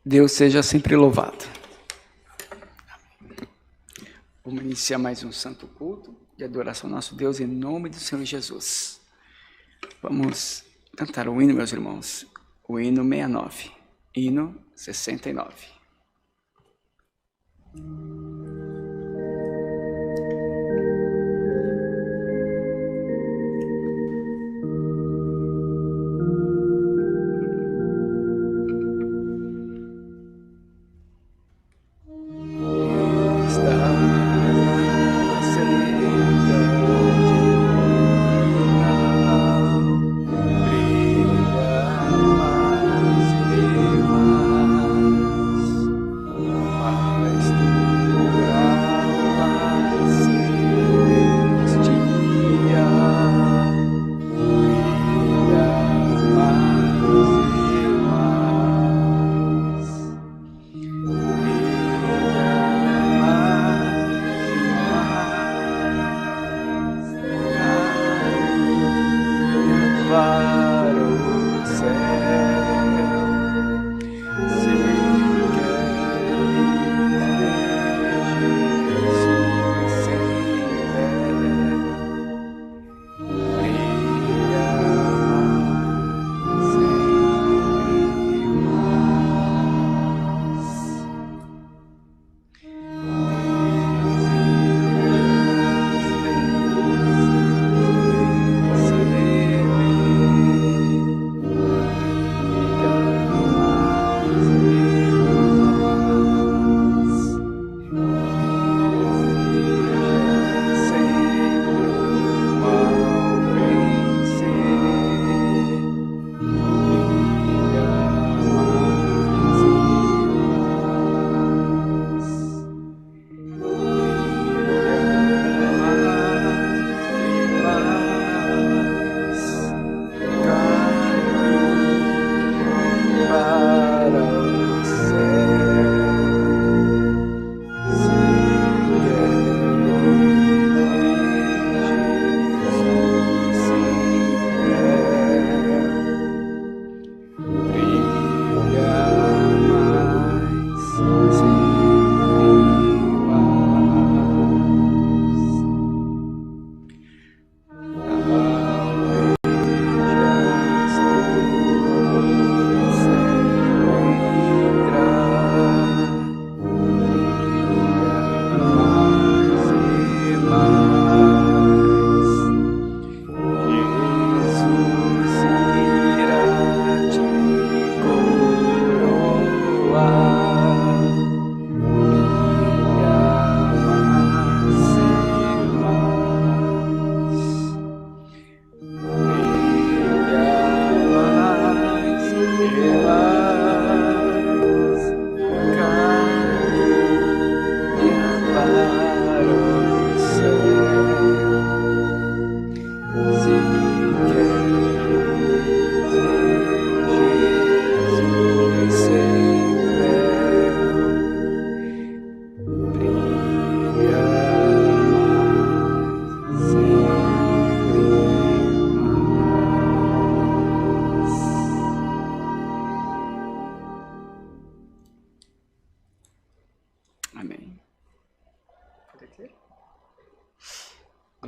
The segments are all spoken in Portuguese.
Deus seja sempre louvado. Vamos iniciar mais um santo culto de adoração ao nosso Deus em nome do Senhor Jesus. Vamos cantar o hino, meus irmãos. O hino 69, hino 69.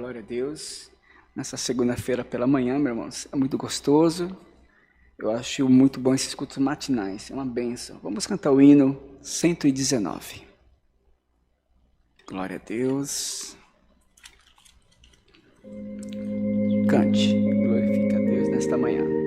Glória a Deus. Nessa segunda-feira pela manhã, meus irmãos, é muito gostoso. Eu acho muito bom esses cultos matinais, é uma bênção. Vamos cantar o hino 119. Glória a Deus. Cante, glorifique a Deus nesta manhã.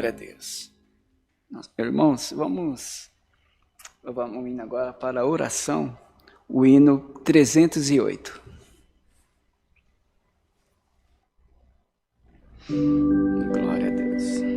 Glória a Deus. Irmãos, vamos indo agora para a oração, o hino 308. Glória a Deus.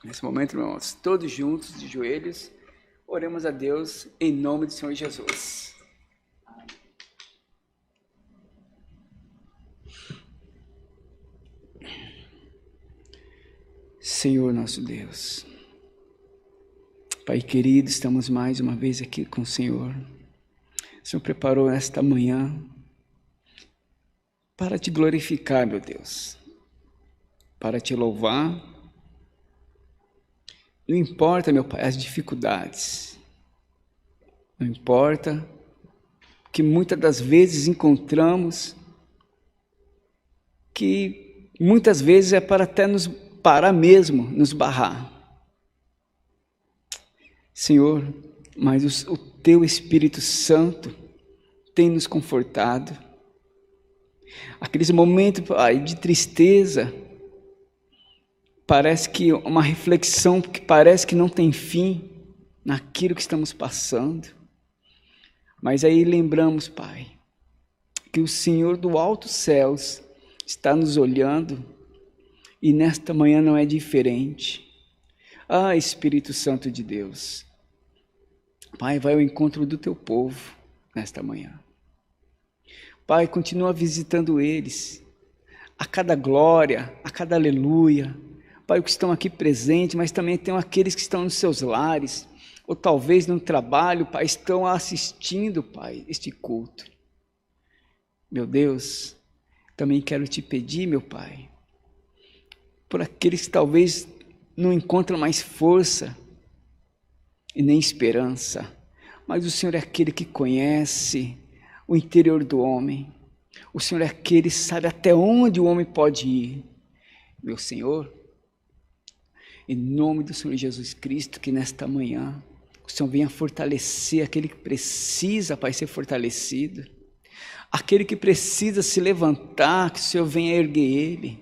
Nesse momento, irmãos, todos juntos, de joelhos, oremos a Deus em nome do Senhor Jesus. Senhor nosso Deus, Pai querido, estamos mais uma vez aqui com o Senhor. O Senhor preparou esta manhã para te glorificar, meu Deus, para te louvar. Não importa, meu Pai, as dificuldades, não importa que muitas das vezes encontramos, que muitas vezes é para até nos parar mesmo, nos barrar. Senhor, mas o Teu Espírito Santo tem nos confortado. Aqueles momentos, Pai, de tristeza, parece que uma reflexão que parece que não tem fim naquilo que estamos passando. Mas aí lembramos, Pai, que o Senhor do alto céus está nos olhando e nesta manhã não é diferente. Ah, Espírito Santo de Deus, Pai, vai ao encontro do Teu povo nesta manhã. Pai, continua visitando eles, a cada glória, a cada aleluia. Pai, os que estão aqui presentes, mas também tem aqueles que estão nos seus lares, ou talvez no trabalho, Pai, estão assistindo, Pai, este culto. Meu Deus, também quero te pedir, meu Pai, por aqueles que talvez não encontram mais força e nem esperança, mas o Senhor é aquele que conhece o interior do homem. O Senhor é aquele que sabe até onde o homem pode ir. Meu Senhor, em nome do Senhor Jesus Cristo, que nesta manhã o Senhor venha fortalecer aquele que precisa, Pai, ser fortalecido. Aquele que precisa se levantar, que o Senhor venha erguer ele.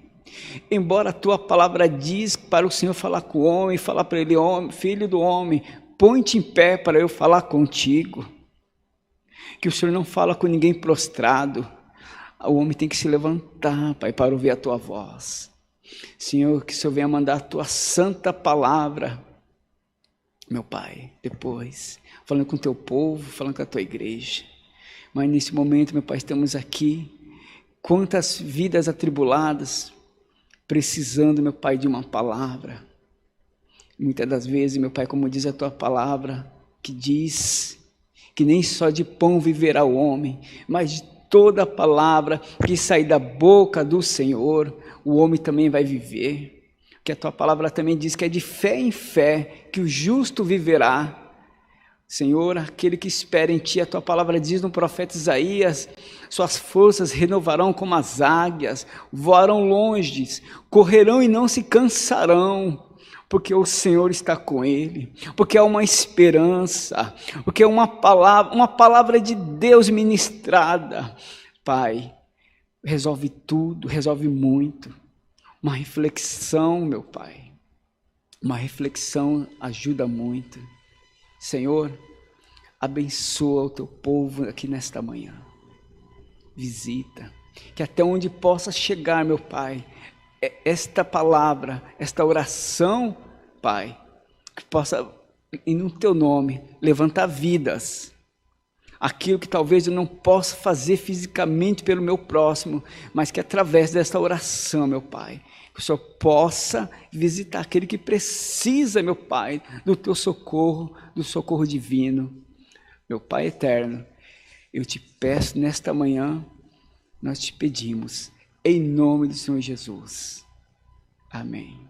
Embora a tua palavra diz para o Senhor falar com o homem, falar para ele, homem, filho do homem, põe-te em pé para eu falar contigo. Que o Senhor não fala com ninguém prostrado. O homem tem que se levantar, Pai, para ouvir a tua voz. Senhor, que o Senhor venha mandar a tua santa palavra, meu Pai, depois, falando com o teu povo, falando com a tua igreja. Mas nesse momento, meu Pai, estamos aqui, quantas vidas atribuladas, precisando, meu Pai, de uma palavra. Muitas das vezes, meu Pai, como diz a tua palavra, que diz que nem só de pão viverá o homem, mas de toda a palavra que sair da boca do Senhor, o homem também vai viver. Que a tua palavra também diz que é de fé em fé que o justo viverá. Senhor, aquele que espera em ti, a tua palavra diz no profeta Isaías, suas forças renovarão como as águias, voarão longe, correrão e não se cansarão, porque o Senhor está com ele, porque há uma esperança, porque é uma palavra de Deus ministrada. Pai, resolve tudo, resolve muito. Uma reflexão, meu Pai, uma reflexão ajuda muito. Senhor, abençoa o teu povo aqui nesta manhã. Visita, que até onde possa chegar, meu Pai, esta palavra, esta oração, Pai, que possa, e no teu nome, levantar vidas. Aquilo que talvez eu não possa fazer fisicamente pelo meu próximo, mas que através desta oração, meu Pai, que o Senhor possa visitar aquele que precisa, meu Pai, do teu socorro, do socorro divino. Meu Pai eterno, eu te peço nesta manhã, nós te pedimos, em nome do Senhor Jesus. Amém.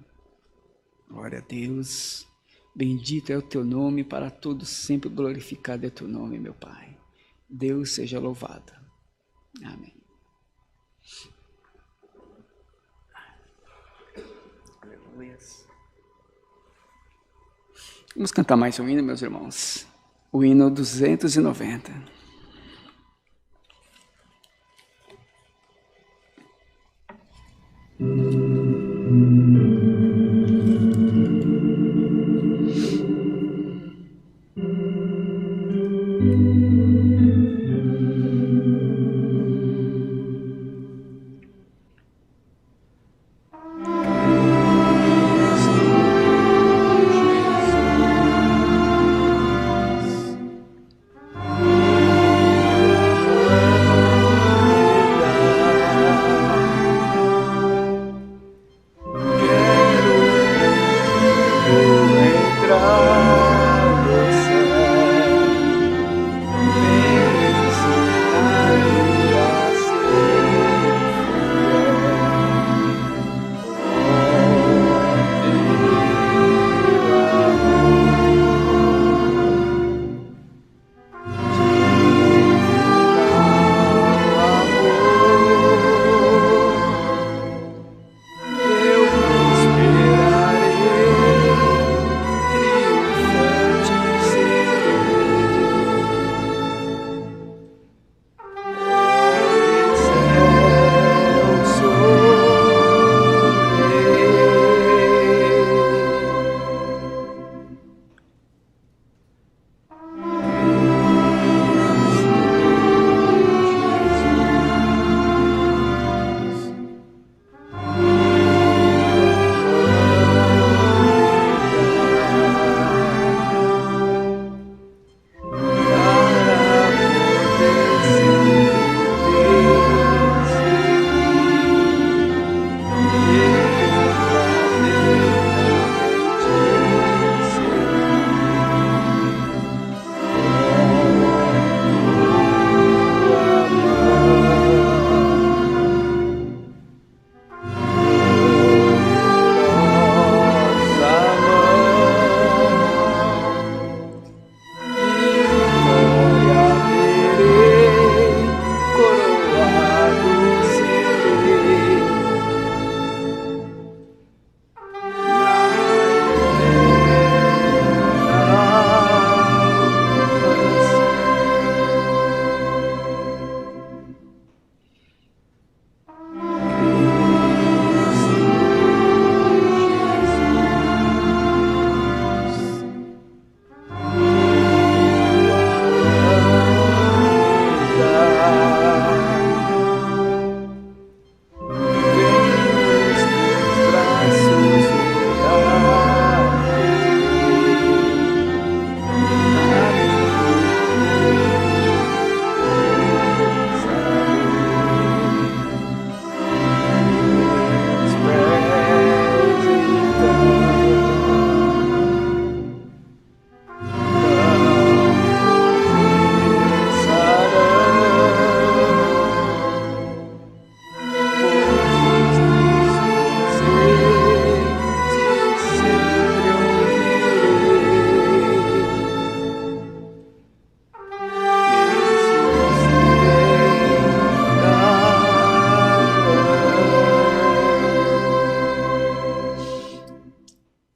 Glória a Deus. Bendito é o teu nome, para todos sempre glorificado é o teu nome, meu Pai. Deus seja louvado. Amém. Aleluia. Vamos cantar mais um hino, meus irmãos. O hino 290.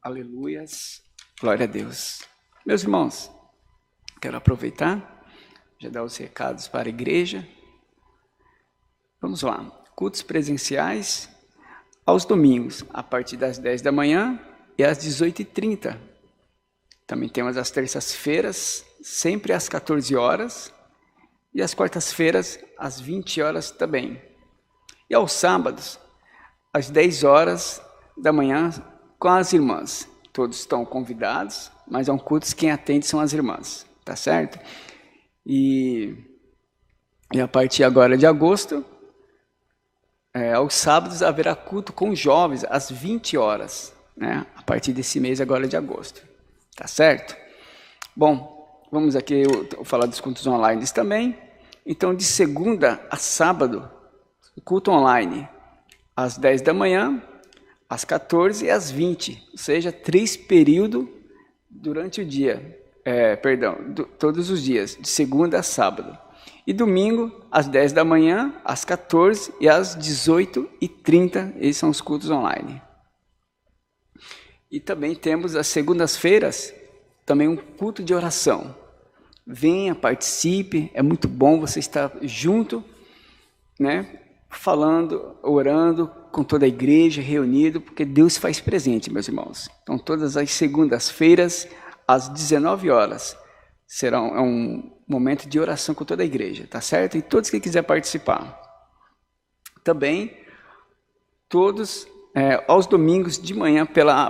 Aleluias. Glória a Deus. Meus irmãos, quero aproveitar, já dar os recados para a igreja. Vamos lá. Cultos presenciais aos domingos, a partir das 10 da manhã e às 18h30. Também temos as terças-feiras, sempre às 14 horas, e às quartas-feiras, às 20 horas também. E aos sábados, às 10 horas da manhã, com as irmãs. Todos estão convidados, mas é um culto, quem atende são as irmãs, tá certo? E a partir agora de agosto, aos sábados haverá culto com jovens, às 20 horas, né? A partir desse mês agora de agosto, tá certo? Bom, vamos aqui falar dos cultos online também. Então, de segunda a sábado, culto online, às 10 da manhã, às 14 e às 20, ou seja, 3 períodos durante o dia, todos os dias, de segunda a sábado. E domingo, às 10 da manhã, às 14 e às 18h30, esses são os cultos online. E também temos as segundas-feiras, também um culto de oração. Venha, participe, é muito bom você estar junto, né? Falando, orando com toda a igreja, reunido, porque Deus faz presente, meus irmãos. Então, todas as segundas-feiras, às 19 horas, será um momento de oração com toda a igreja, tá certo? E todos que quiserem participar. Também, todos aos domingos de manhã,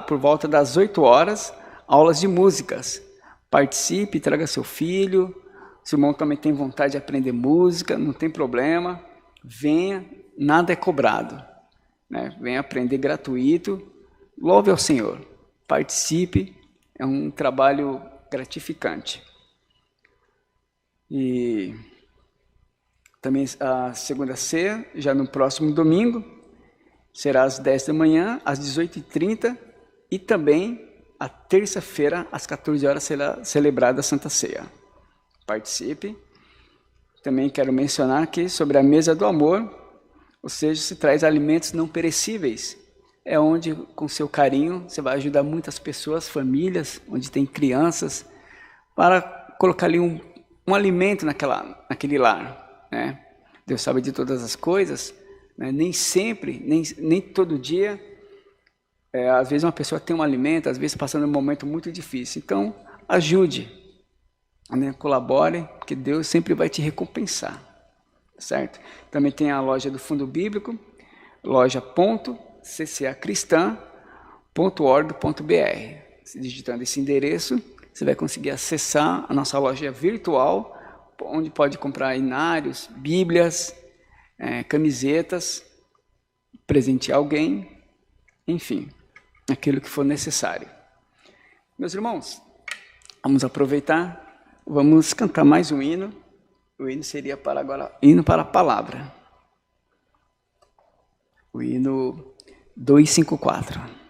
por volta das 8 horas, aulas de músicas. Participe, traga seu filho. Se o irmão também tem vontade de aprender música, não tem problema. Venha, nada é cobrado, né? Venha aprender gratuito. Louve ao Senhor. Participe, é um trabalho gratificante. E também a segunda ceia, já no próximo domingo, será às 10 da manhã, às 18h30, e também a terça-feira, às 14 horas, será celebrada a Santa Ceia. Participe. Também quero mencionar aqui sobre a mesa do amor, ou seja, se traz alimentos não perecíveis. É onde, com seu carinho, você vai ajudar muitas pessoas, famílias, onde tem crianças, para colocar ali um alimento naquele lar, né? Deus sabe de todas as coisas, né? Nem sempre, nem todo dia, às vezes uma pessoa tem um alimento, às vezes passando um momento muito difícil. Então, ajude, né? Colabore, que Deus sempre vai te recompensar, certo? Também tem a loja do Fundo Bíblico, loja.ccacristã.org.br. Se digitando esse endereço, você vai conseguir acessar a nossa loja virtual, onde pode comprar inários, bíblias, camisetas, presentear alguém, enfim, aquilo que for necessário. Meus irmãos, vamos aproveitar, vamos cantar mais um hino. O hino seria para agora, hino para a palavra. O hino 254.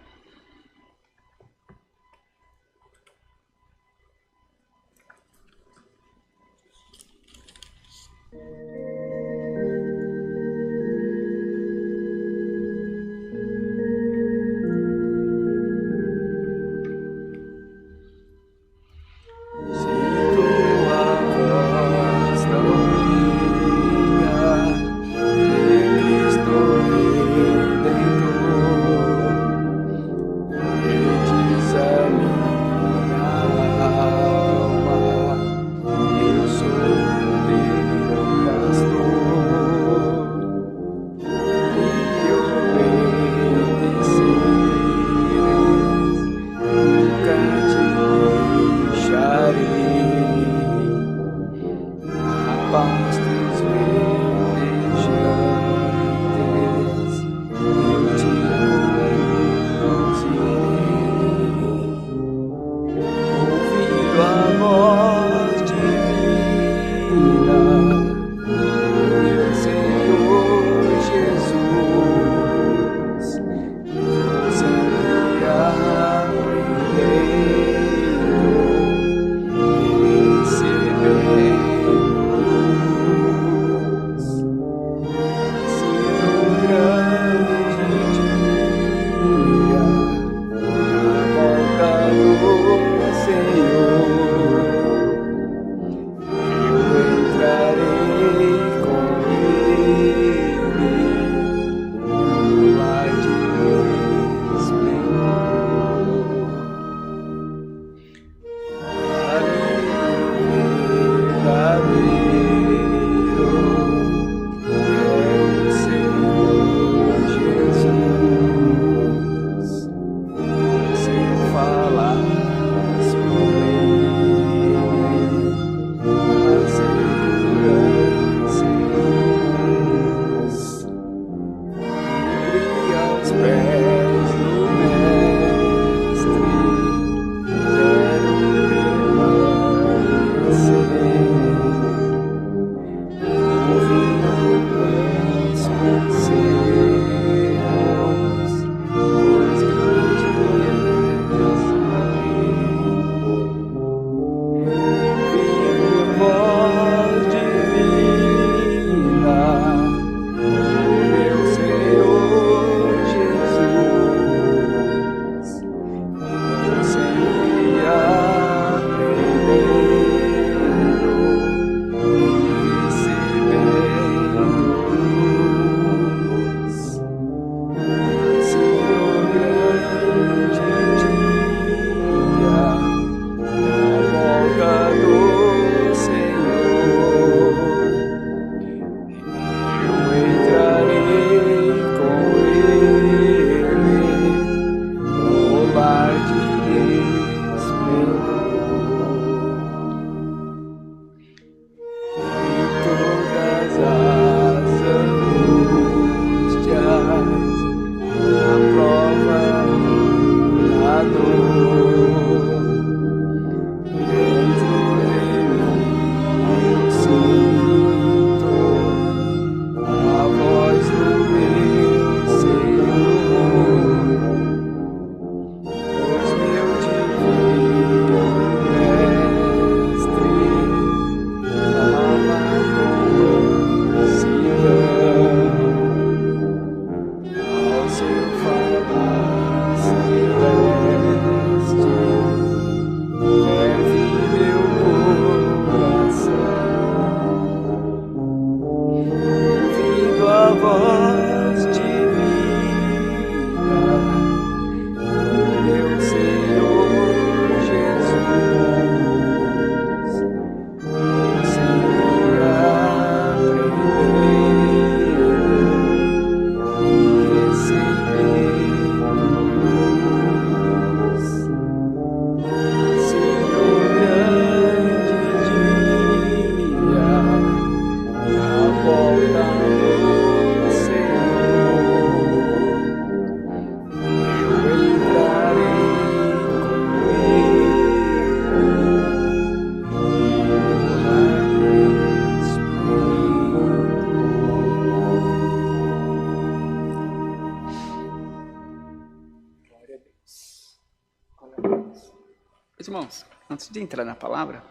Meus irmãos, antes de entrar na palavra,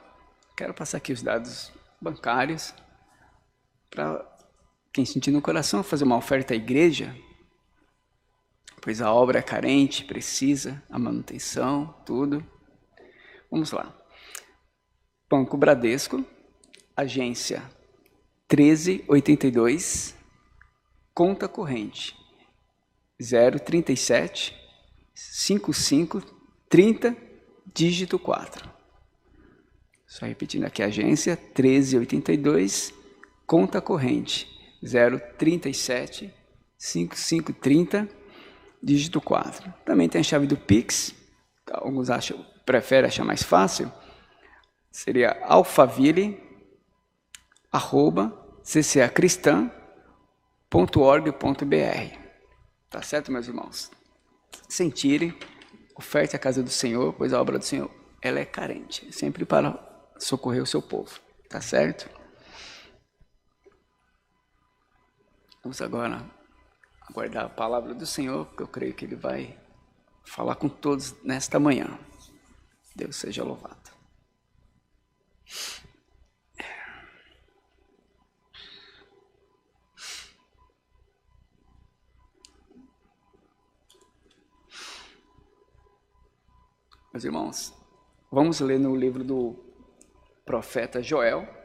quero passar aqui os dados bancários para quem sentir no coração fazer uma oferta à igreja, pois a obra é carente, precisa, a manutenção, tudo. Vamos lá. Banco Bradesco, agência 1382, conta corrente 037 55 30, dígito 4. Só repetindo aqui, agência 1382, conta corrente 037 55 30, dígito 4. Também tem a chave do Pix, alguns preferem achar mais fácil, seria alfaville@ccacristã.org.br. Tá certo, meus irmãos? Sentirem, oferte a casa do Senhor, pois a obra do Senhor ela é carente, sempre para socorrer o seu povo. Tá certo? Vamos agora aguardar a palavra do Senhor, porque eu creio que Ele vai falar com todos nesta manhã. Deus seja louvado. Meus irmãos, vamos ler no livro do profeta Joel.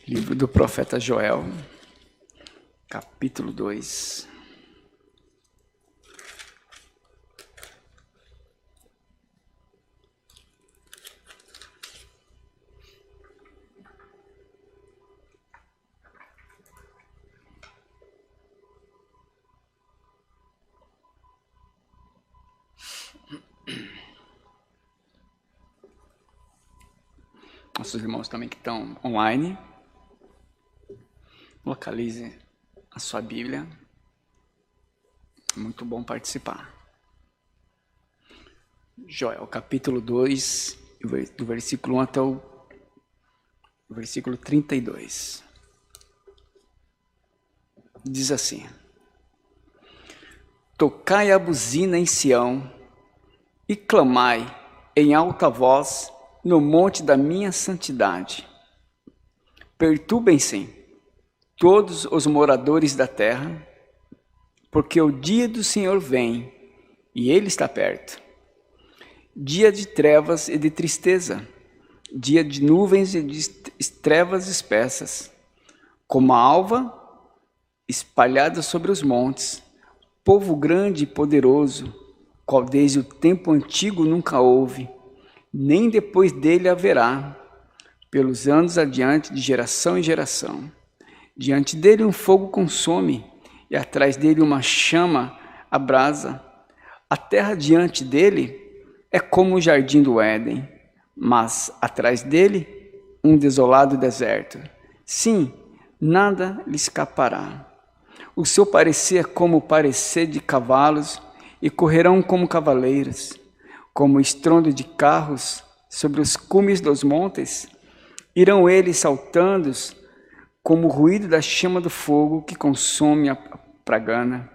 Livro do profeta Joel, capítulo 2. Nossos irmãos também que estão online, localize a sua Bíblia. Muito bom participar. Joel, capítulo 2, do versículo 1 até o versículo 32. Diz assim: Tocai a buzina em Sião e clamai em alta voz no monte da minha santidade. Perturbem-se todos os moradores da terra, porque o dia do Senhor vem, e Ele está perto. Dia de trevas e de tristeza, dia de nuvens e de trevas espessas, como a alva espalhada sobre os montes, povo grande e poderoso, qual desde o tempo antigo nunca houve, nem depois dele haverá, pelos anos adiante, de geração em geração. Diante dele um fogo consome, e atrás dele uma chama abrasa. A terra diante dele é como o jardim do Éden, mas atrás dele um desolado deserto. Sim, nada lhe escapará. O seu parecer é como o parecer de cavalos, e correrão como cavaleiros, como o estrondo de carros sobre os cumes dos montes. Irão eles saltando, como o ruído da chama do fogo que consome a pragana,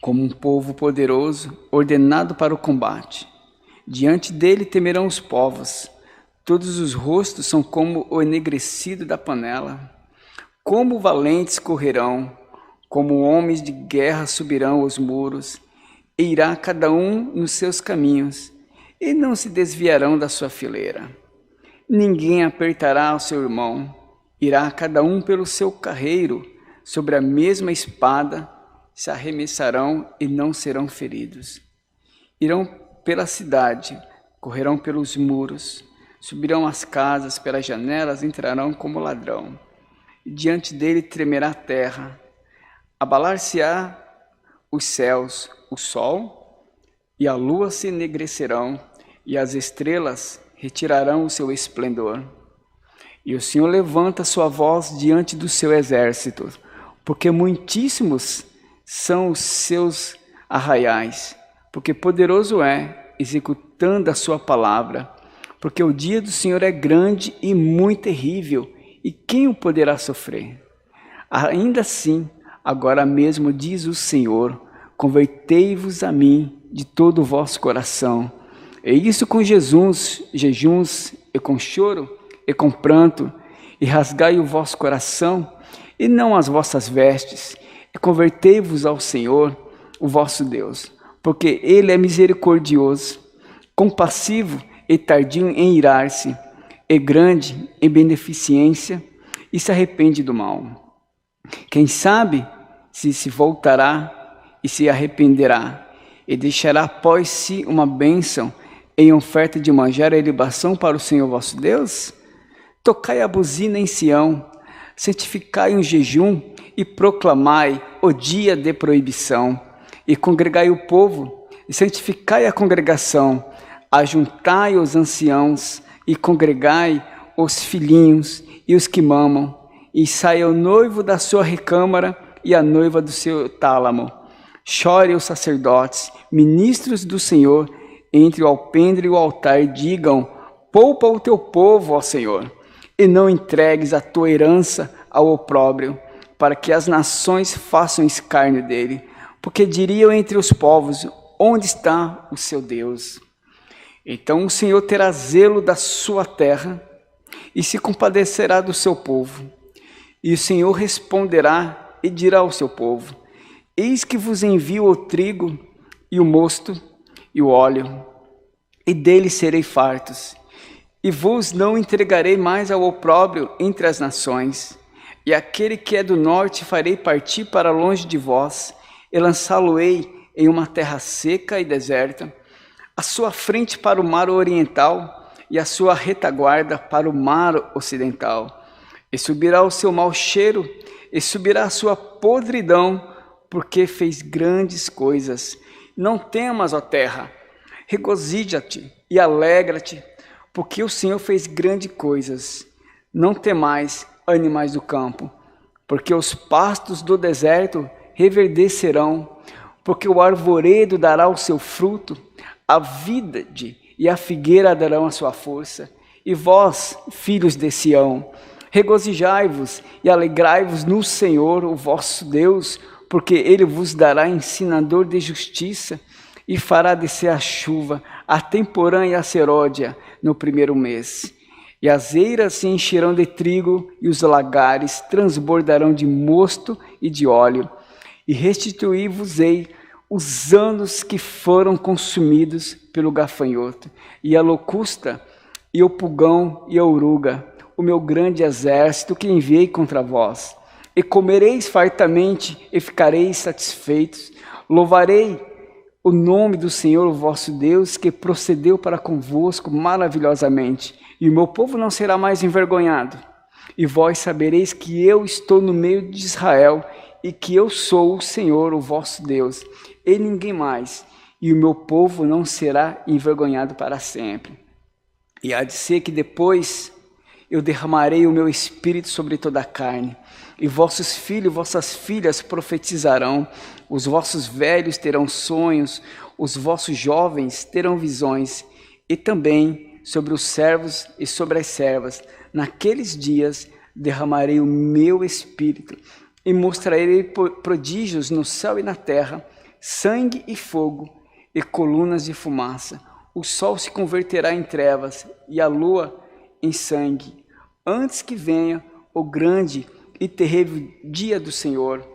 como um povo poderoso, ordenado para o combate. Diante dele temerão os povos, todos os rostos são como o enegrecido da panela. Como valentes correrão, como homens de guerra subirão os muros, e irá cada um nos seus caminhos, e não se desviarão da sua fileira. Ninguém apertará o seu irmão, irá cada um pelo seu carreiro, sobre a mesma espada se arremessarão e não serão feridos. Irão pela cidade, correrão pelos muros, subirão as casas, pelas janelas entrarão como ladrão. E diante dele tremerá a terra, abalar-se-á os céus, o sol e a lua se enegrecerão, e as estrelas retirarão o seu esplendor. E o Senhor levanta sua voz diante do seu exército, porque muitíssimos são os seus arraiais, porque poderoso é, executando a sua palavra. Porque o dia do Senhor é grande e muito terrível, e quem o poderá sofrer? Ainda assim, agora mesmo diz o Senhor, convertei-vos a mim de todo o vosso coração. E isso com jejuns e com choro e com pranto, e rasgai o vosso coração, e não as vossas vestes, e convertei-vos ao Senhor, o vosso Deus, porque Ele é misericordioso, compassivo e tardio em irar-se, e grande em beneficência, e se arrepende do mal. Quem sabe se voltará e se arrependerá, e deixará após si uma bênção em oferta de manjar e libação para o Senhor vosso Deus? Tocai a buzina em Sião, santificai um jejum e proclamai o dia de proibição, e congregai o povo, e santificai a congregação, ajuntai os anciãos, e congregai os filhinhos e os que mamam, e saia o noivo da sua recâmara e a noiva do seu tálamo. Chore os sacerdotes, ministros do Senhor, entre o alpendre e o altar, e digam: poupa o teu povo, ó Senhor, e não entregues a tua herança ao opróbrio, para que as nações façam escárnio dele, porque diriam entre os povos: onde está o seu Deus? Então o Senhor terá zelo da sua terra e se compadecerá do seu povo. E o Senhor responderá e dirá ao seu povo: eis que vos envio o trigo e o mosto e o óleo, e dele serei fartos, e vos não entregarei mais ao opróbrio entre as nações. E aquele que é do norte farei partir para longe de vós, e lançá-lo-ei em uma terra seca e deserta, a sua frente para o mar oriental, e a sua retaguarda para o mar ocidental. E subirá o seu mau cheiro, e subirá a sua podridão, porque fez grandes coisas. Não temas, ó terra, regozija-te e alegra-te, porque o Senhor fez grandes coisas. Não temais, animais do campo, porque os pastos do deserto reverdecerão, porque o arvoredo dará o seu fruto, a vide e a figueira darão a sua força. E vós, filhos de Sião, regozijai-vos e alegrai-vos no Senhor, o vosso Deus, porque Ele vos dará ensinador de justiça, e fará descer a chuva, a temporã e a seródia, no primeiro mês. E as eiras se encherão de trigo, e os lagares transbordarão de mosto e de óleo. E restituí-vos-ei os anos que foram consumidos pelo gafanhoto, e a locusta, e o pulgão, e a oruga, o meu grande exército que enviei contra vós. E comereis fartamente, e ficareis satisfeitos. Louvarei o nome do Senhor, o vosso Deus, que procedeu para convosco maravilhosamente. E o meu povo não será mais envergonhado. E vós sabereis que eu estou no meio de Israel, e que eu sou o Senhor, o vosso Deus, e ninguém mais. E o meu povo não será envergonhado para sempre. E há de ser que depois eu derramarei o meu espírito sobre toda a carne, e vossos filhos e vossas filhas profetizarão, os vossos velhos terão sonhos, os vossos jovens terão visões, e também sobre os servos e sobre as servas, naqueles dias derramarei o meu espírito, e mostrarei prodígios no céu e na terra, sangue e fogo, e colunas de fumaça. O sol se converterá em trevas, e a lua em sangue, antes que venha o grande e terrível dia do Senhor.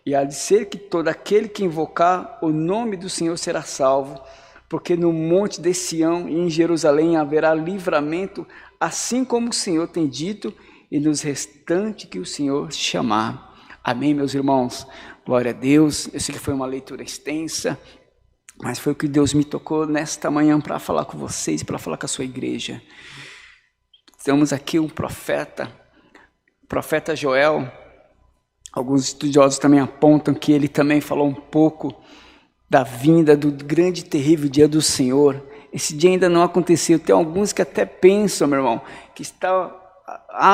E há de ser que todo aquele que invocar o nome do Senhor será salvo, porque no monte de Sião e em Jerusalém haverá livramento, assim como o Senhor tem dito, e nos restantes que o Senhor chamar. Amém, meus irmãos? Glória a Deus. Eu sei que foi uma leitura extensa, mas foi o que Deus me tocou nesta manhã para falar com vocês, para falar com a sua igreja. Temos aqui um profeta, o profeta Joel. Alguns estudiosos também apontam que ele também falou um pouco da vinda do grande e terrível dia do Senhor. esse dia ainda não aconteceu. Tem alguns que até pensam, meu irmão, que está...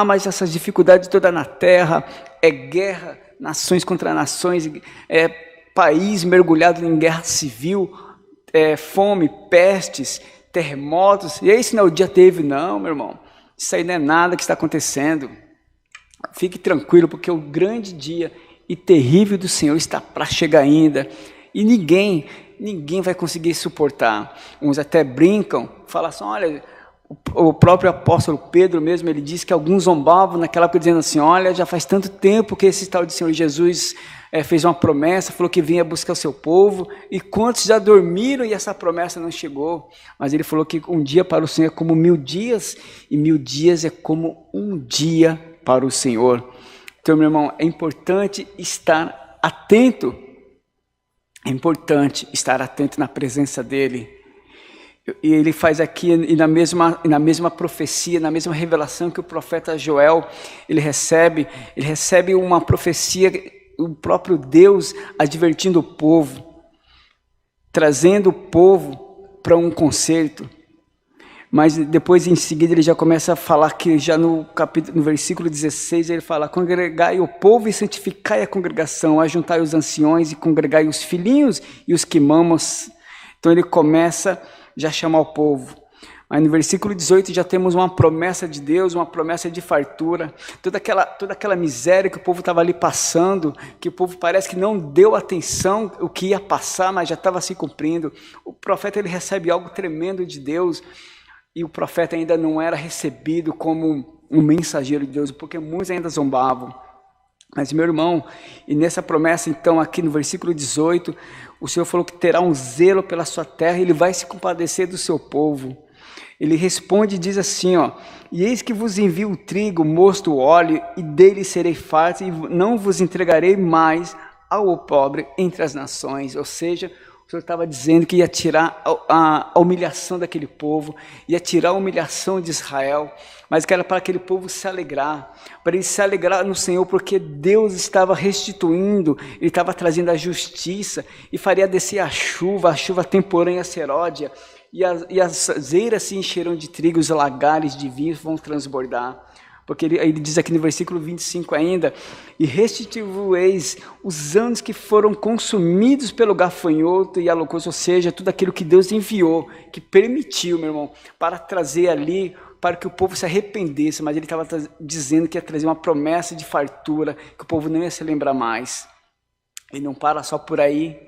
mas essas dificuldades todas na terra, é guerra, nações contra nações, é país mergulhado em guerra civil, fome, pestes, terremotos, e esse não é o dia teve, não, meu irmão. Isso aí não é nada que está acontecendo. Fique tranquilo, porque o grande dia e terrível do Senhor está para chegar ainda, e ninguém vai conseguir suportar. Uns até brincam, falam assim, olha, o próprio apóstolo Pedro mesmo, ele disse que alguns zombavam naquela época, dizendo assim, olha, já faz tanto tempo que esse tal de Senhor Jesus fez uma promessa, falou que vinha buscar o seu povo, e quantos já dormiram e essa promessa não chegou? Mas ele falou que um dia para o Senhor é como 1000 dias, e 1000 dias é como um dia para o Senhor. Então, meu irmão, é importante estar atento, na presença dEle. E ele faz aqui, e na mesma profecia, na mesma revelação que o profeta Joel, ele recebe uma profecia, o próprio Deus advertindo o povo, trazendo o povo para um concerto. Mas depois, em seguida, ele já começa a falar que já no versículo 16, ele fala, congregai o povo e santificai a congregação, ajuntai os anciões e congregai os filhinhos e os que mamam. Então ele começa já a chamar o povo. Mas no versículo 18 já temos uma promessa de Deus, uma promessa de fartura. Toda aquela miséria que o povo estava ali passando, que o povo parece que não deu atenção o que ia passar, mas já estava se cumprindo. O profeta ele recebe algo tremendo de Deus, e o profeta ainda não era recebido como um mensageiro de Deus, porque muitos ainda zombavam. Mas, meu irmão, e nessa promessa, então, aqui no versículo 18, o Senhor falou que terá um zelo pela sua terra, Ele vai se compadecer do seu povo. Ele responde e diz assim, ó, e eis que vos envio o trigo, o mosto, o óleo, e dele serei farto, e não vos entregarei mais ao pobre entre as nações. Ou seja, o Senhor estava dizendo que ia tirar a humilhação daquele povo, ia tirar a humilhação de Israel, mas que era para aquele povo se alegrar, para ele se alegrar no Senhor, porque Deus estava restituindo, Ele estava trazendo a justiça, e faria descer a chuva temporânea seródia, e as eiras se encherão de trigo, os lagares de vinho vão transbordar. Porque ele diz aqui no versículo 25 ainda, e restituireis os anos que foram consumidos pelo gafanhoto e a locusta, ou seja, tudo aquilo que Deus enviou, que permitiu, meu irmão, para trazer ali, para que o povo se arrependesse, mas ele estava dizendo que ia trazer uma promessa de fartura, que o povo não ia se lembrar mais. E não para só por aí,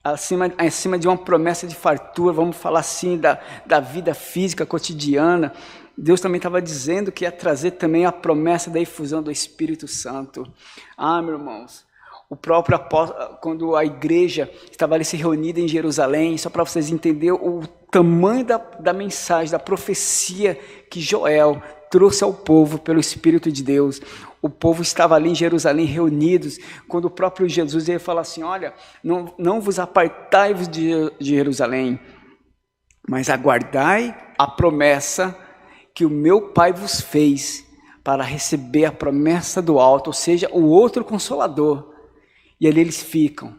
acima de uma promessa de fartura, vamos falar assim, da vida física cotidiana, Deus também estava dizendo que ia trazer também a promessa da efusão do Espírito Santo. Meus irmãos, o próprio apóstolo, quando a igreja estava ali se reunida em Jerusalém, só para vocês entenderem o tamanho da mensagem, da profecia que Joel trouxe ao povo pelo Espírito de Deus. O povo estava ali em Jerusalém reunidos, quando o próprio Jesus ia falar assim, olha, não vos apartai-vos de Jerusalém, mas aguardai a promessa que o meu Pai vos fez, para receber a promessa do alto, ou seja, o outro Consolador. E ali eles ficam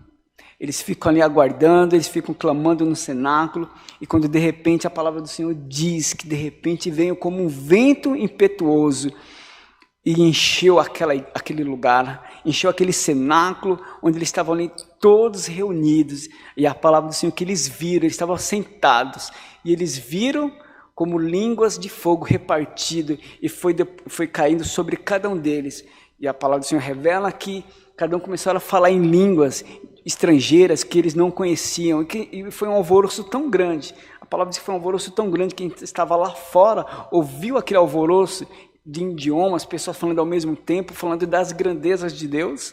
ali aguardando, eles ficam clamando no cenáculo, e quando de repente a palavra do Senhor diz que de repente veio como um vento impetuoso, e encheu aquele lugar, encheu aquele cenáculo, onde eles estavam ali todos reunidos, e a palavra do Senhor que eles viram, eles estavam sentados, e eles viram como línguas de fogo repartido, e foi caindo sobre cada um deles. E a palavra do Senhor revela que cada um começou a falar em línguas estrangeiras que eles não conheciam, e foi um alvoroço tão grande. A palavra diz que foi um alvoroço tão grande que quem estava lá fora ouviu aquele alvoroço de idiomas, pessoas falando ao mesmo tempo, falando das grandezas de Deus.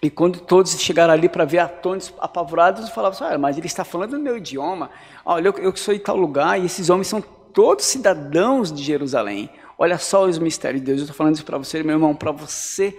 E quando todos chegaram ali para ver atônitos, apavorados, falavam assim, mas ele está falando no meu idioma. Olha, eu sou de tal lugar, e esses homens são todos cidadãos de Jerusalém. Olha só os mistérios de Deus. Eu estou falando isso para você, meu irmão, para você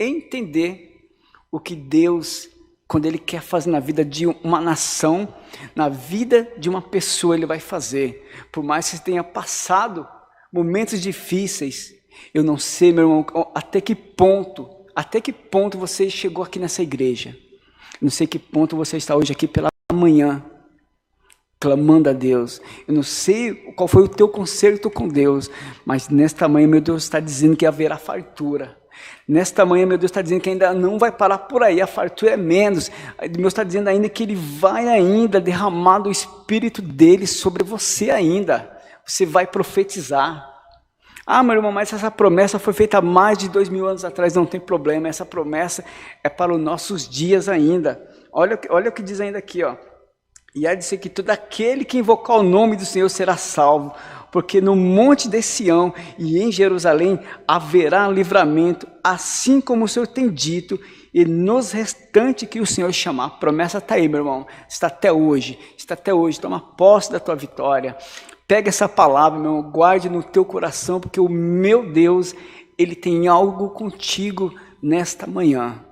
entender o que Deus, quando Ele quer fazer na vida de uma nação, na vida de uma pessoa, Ele vai fazer. Por mais que você tenha passado momentos difíceis, eu não sei, meu irmão, até que ponto você chegou aqui nessa igreja. Não sei que ponto você está hoje aqui pela manhã, clamando a Deus. Eu não sei qual foi o teu concerto com Deus, mas nesta manhã, meu Deus está dizendo que haverá fartura. Nesta manhã, meu Deus está dizendo que ainda não vai parar por aí, a fartura é menos. Deus está dizendo ainda que Ele vai ainda derramar do Espírito dEle sobre você ainda. Você vai profetizar. Ah, meu irmão, mas essa promessa foi feita há mais de 2000 anos atrás. Não tem problema, essa promessa é para os nossos dias ainda. Olha o que diz ainda aqui, ó. E há de ser que todo aquele que invocar o nome do Senhor será salvo, porque no monte de Sião e em Jerusalém haverá livramento, assim como o Senhor tem dito, e nos restantes que o Senhor chamar. A promessa está aí, meu irmão, está até hoje, toma posse da tua vitória. Pega essa palavra, meu irmão, guarde no teu coração, porque o meu Deus, Ele tem algo contigo nesta manhã.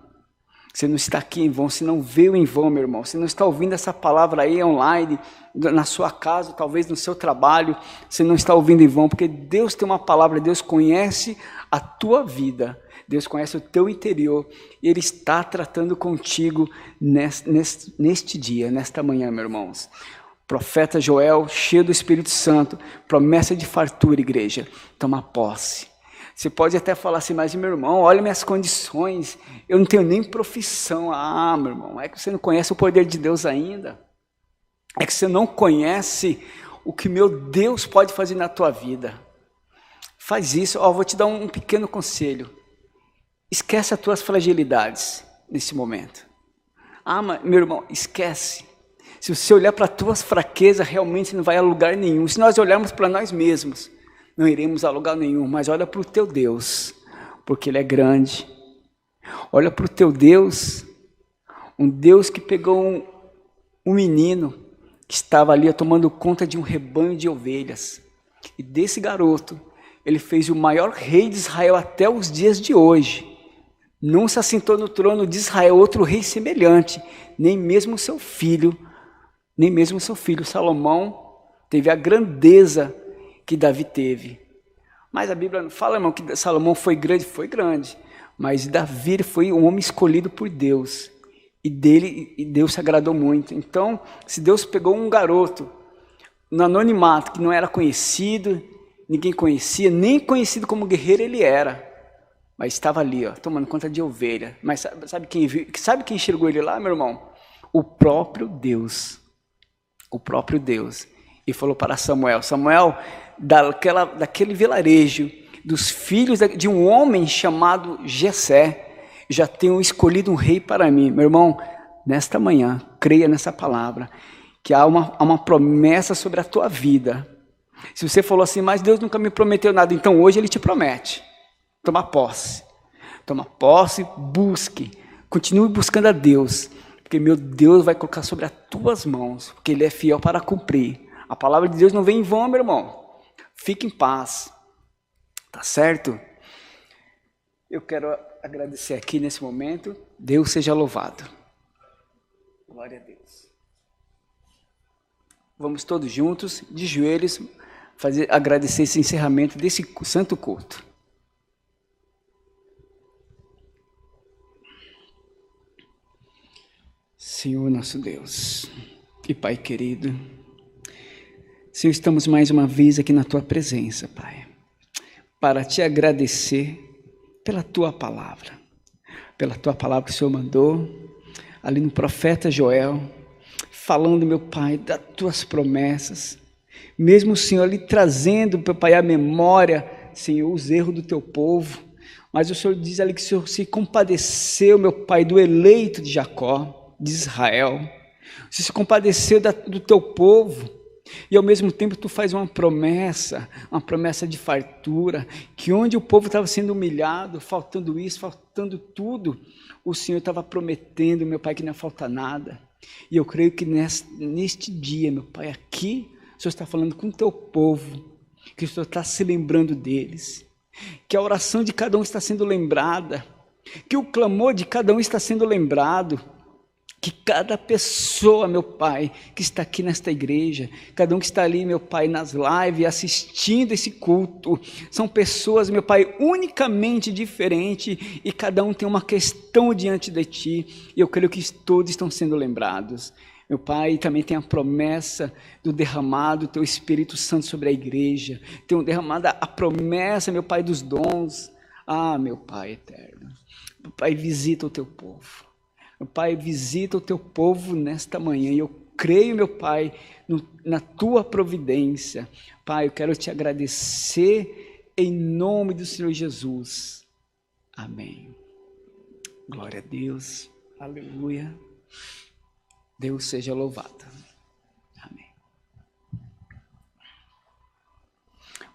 Você não está aqui em vão, você não veio em vão, meu irmão. Você não está ouvindo essa palavra aí online, na sua casa, talvez no seu trabalho. Você não está ouvindo em vão, porque Deus tem uma palavra, Deus conhece a tua vida. Deus conhece o teu interior. E Ele está tratando contigo neste dia, nesta manhã, meus irmãos. Profeta Joel, cheio do Espírito Santo, promessa de fartura, igreja. Toma posse. Você pode até falar assim, mas meu irmão, olha minhas condições, eu não tenho nem profissão. Ah, meu irmão, é que você não conhece o poder de Deus ainda. É que você não conhece o que meu Deus pode fazer na tua vida. Faz isso, vou te dar um pequeno conselho. Esquece as tuas fragilidades nesse momento. Ah, mas, meu irmão, esquece. Se você olhar para as tuas fraquezas, realmente não vai a lugar nenhum. Se nós olharmos para nós mesmos, não iremos a lugar nenhum, mas olha para o teu Deus, porque Ele é grande. Olha para o teu Deus, um Deus que pegou um menino que estava ali tomando conta de um rebanho de ovelhas. E desse garoto, Ele fez o maior rei de Israel até os dias de hoje. Não se assentou no trono de Israel outro rei semelhante, nem mesmo seu filho Salomão teve a grandeza que Davi teve. Mas a Bíblia não fala, irmão, que Salomão foi grande, mas Davi foi um homem escolhido por Deus, e Deus se agradou muito. Então, se Deus pegou um garoto no anonimato, que não era conhecido, ninguém conhecia, nem conhecido como guerreiro ele era, mas estava ali, tomando conta de ovelha. Mas sabe quem enxergou ele lá, meu irmão? O próprio Deus. E falou para Samuel, daquele vilarejo, dos filhos de um homem chamado Jessé, já tenho escolhido um rei para mim. Meu irmão, nesta manhã, creia nessa palavra, que há uma promessa sobre a tua vida. Se você falou assim, mas Deus nunca me prometeu nada, então hoje Ele te promete. Toma posse, busque, continue buscando a Deus, porque meu Deus vai colocar sobre as tuas mãos, porque Ele é fiel para cumprir. A palavra de Deus não vem em vão, meu irmão. Fique em paz, tá certo? Eu quero agradecer aqui nesse momento. Deus seja louvado. Glória a Deus. Vamos todos juntos, de joelhos, agradecer esse encerramento desse santo culto. Senhor nosso Deus e Pai querido, Senhor, estamos mais uma vez aqui na Tua presença, Pai, para Te agradecer pela Tua palavra que o Senhor mandou, ali no profeta Joel, falando, meu Pai, das Tuas promessas, mesmo o Senhor ali trazendo, meu Pai, à memória, Senhor, os erros do Teu povo, mas o Senhor diz ali que o Senhor se compadeceu, meu Pai, do eleito de Jacó, de Israel, você se compadeceu do Teu povo, e ao mesmo tempo tu faz uma promessa de fartura, que onde o povo estava sendo humilhado, faltando isso, faltando tudo, o Senhor estava prometendo, meu Pai, que não ia faltar nada. E eu creio que neste dia, meu Pai, aqui, o Senhor está falando com o teu povo, que o Senhor está se lembrando deles, que a oração de cada um está sendo lembrada, que o clamor de cada um está sendo lembrado, que cada pessoa, meu Pai, que está aqui nesta igreja, cada um que está ali, meu Pai, nas lives, assistindo esse culto, são pessoas, meu Pai, unicamente diferentes, e cada um tem uma questão diante de Ti, e eu creio que todos estão sendo lembrados. Meu Pai, também tem a promessa do derramado do Teu Espírito Santo sobre a igreja. Tem derramada a promessa, meu Pai, dos dons. Ah, meu Pai eterno. Meu Pai, visita o Teu povo. Meu Pai, visita o Teu povo nesta manhã. E eu creio, meu Pai, na Tua providência. Pai, eu quero Te agradecer em nome do Senhor Jesus. Amém. Glória a Deus. Aleluia. Deus seja louvado. Amém.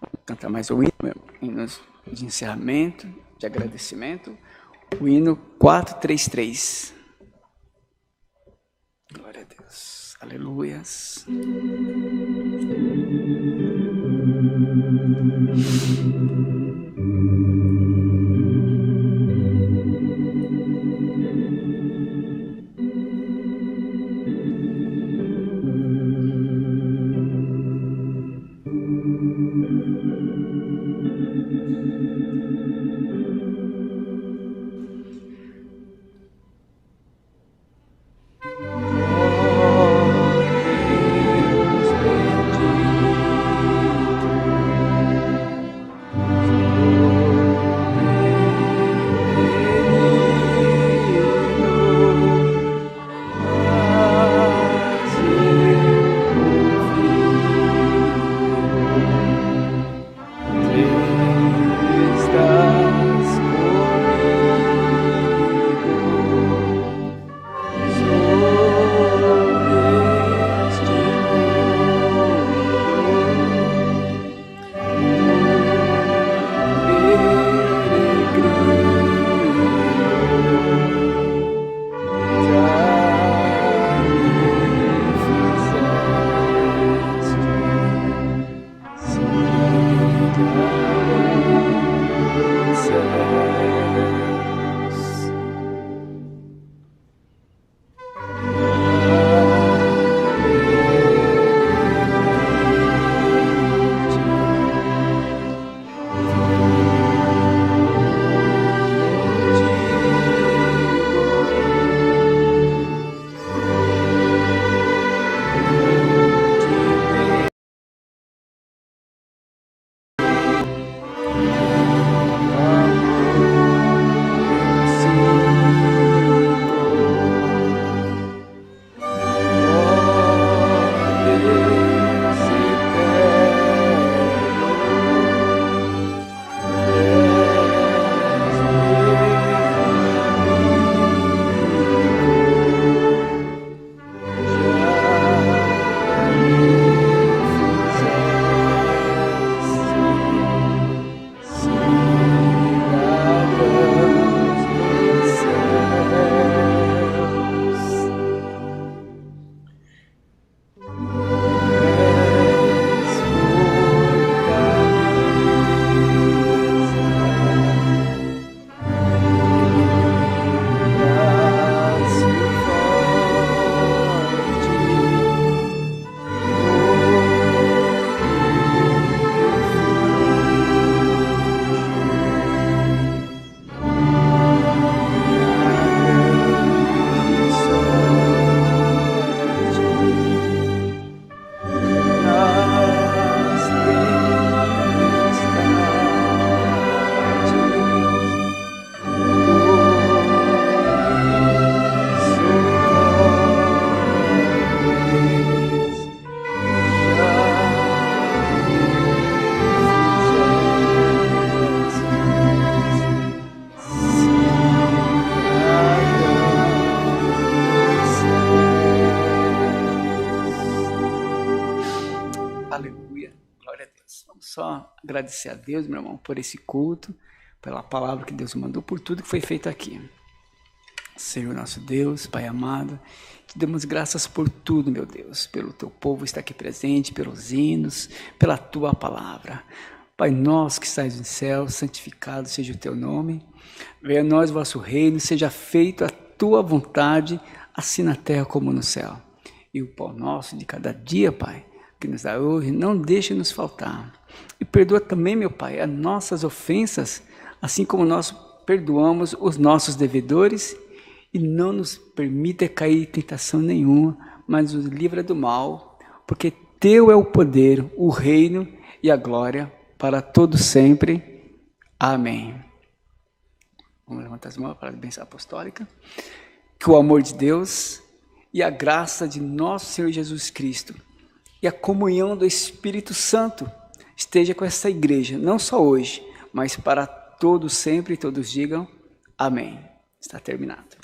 Vou cantar mais um hino de encerramento, de agradecimento. O hino 433. Glória a Deus. Aleluias. Só agradecer a Deus, meu irmão, por esse culto, pela palavra que Deus mandou, por tudo que foi feito aqui. Senhor nosso Deus, Pai amado, te damos graças por tudo, meu Deus, pelo teu povo estar aqui presente, pelos hinos, pela tua palavra. Pai nosso que estás no céu, santificado seja o teu nome. Venha a nós o vosso reino, seja feita a tua vontade, assim na terra como no céu. E o pão nosso de cada dia, Pai, que nos dá hoje, não deixe nos faltar. E perdoa também, meu Pai, as nossas ofensas, assim como nós perdoamos os nossos devedores, e não nos permita cair em tentação nenhuma, mas nos livra do mal, porque teu é o poder, o reino e a glória para todos sempre. Amém. Vamos levantar as mãos para a bênção apostólica. Que o amor de Deus e a graça de nosso Senhor Jesus Cristo e a comunhão do Espírito Santo esteja com essa igreja, não só hoje, mas para todos sempre, todos digam amém. Está terminado.